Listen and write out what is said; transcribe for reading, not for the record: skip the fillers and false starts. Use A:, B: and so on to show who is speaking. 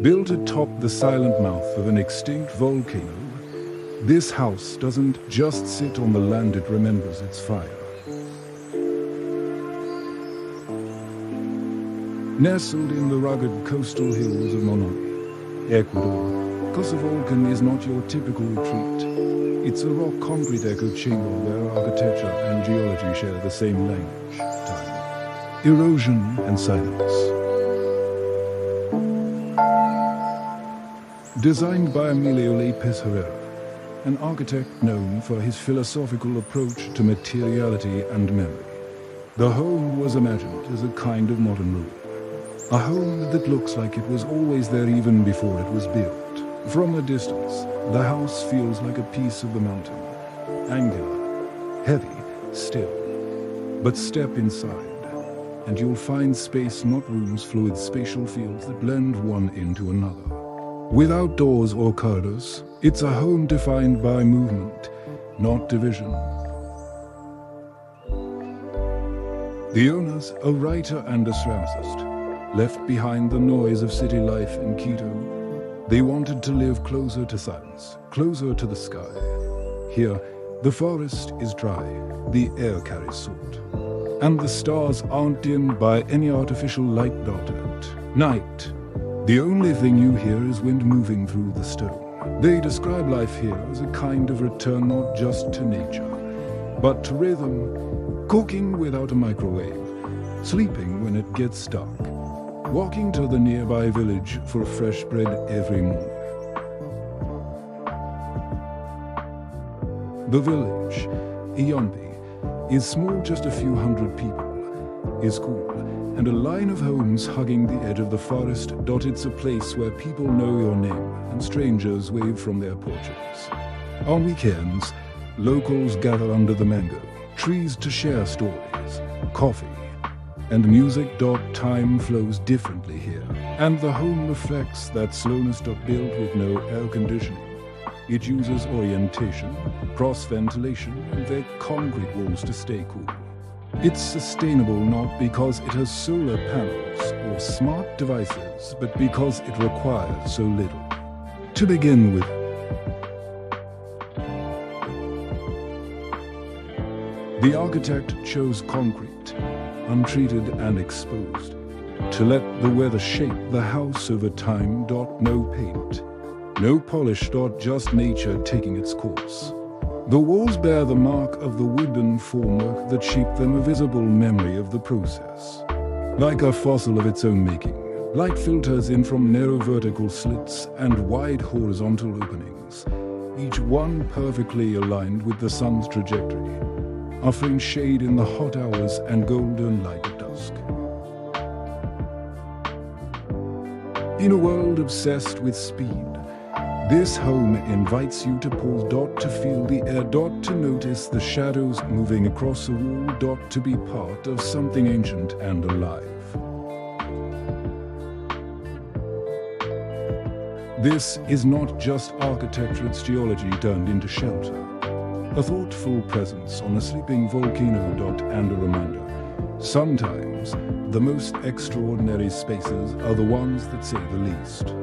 A: Built atop the silent mouth of an extinct volcano, this house doesn't just sit on the land it remembers its fire. Nestled in the rugged coastal hills of Manabí, Ecuador, Casa Volcán is not your typical retreat. It's a rock-concrete echo chamber where architecture and geology share the same language: time, erosion, and silence. Designed by Emilio López Herrera, an architect known for his philosophical approach to materiality and memory, the home was imagined as a kind of modern rule. A home that looks like it was always there even before it was built. From a distance, the house feels like a piece of the mountain. Angular, heavy, still. But step inside, and you'll find space, not rooms, fluid spatial fields that blend one into another. Without doors or corridors, it's a home defined by movement, not division. The owners, a writer and a ceramicist, left behind the noise of city life in Quito. They wanted to live closer to silence, closer to the sky. Here, the forest is dry, the air carries salt, and the stars aren't dimmed by any artificial light dot at night. The only thing you hear is wind moving through the stone. They describe life here as a kind of return not just to nature, but to rhythm, cooking without a microwave, sleeping when it gets dark, walking to the nearby village for fresh bread every morning. The village, Ayampe, is small, just a few hundred people, is cool, and a line of homes hugging the edge of the forest. It's a place where people know your name and strangers wave from their porches. On weekends, locals gather under the mango trees to share stories, coffee, and music. Time flows differently here, and the home reflects that slowness. Built with no air conditioning. It uses orientation, cross-ventilation, and their concrete walls to stay cool. It's sustainable not because it has solar panels or smart devices, but because it requires so little. To begin with, the architect chose concrete, untreated and exposed, to let the weather shape the house over time. No paint, no polish. Just nature taking its course. The walls bear the mark of the wooden formwork that shaped them, a visible memory of the process. Like a fossil of its own making, light filters in from narrow vertical slits and wide horizontal openings, each one perfectly aligned with the sun's trajectory, offering shade in the hot hours and golden light at dusk. In a world obsessed with speed, this home invites you to pause. To feel the air. To notice the shadows moving across a wall. To be part of something ancient and alive. This is not just architecture, it's geology turned into shelter. A thoughtful presence on a sleeping volcano. And a reminder, sometimes the most extraordinary spaces are the ones that say the least.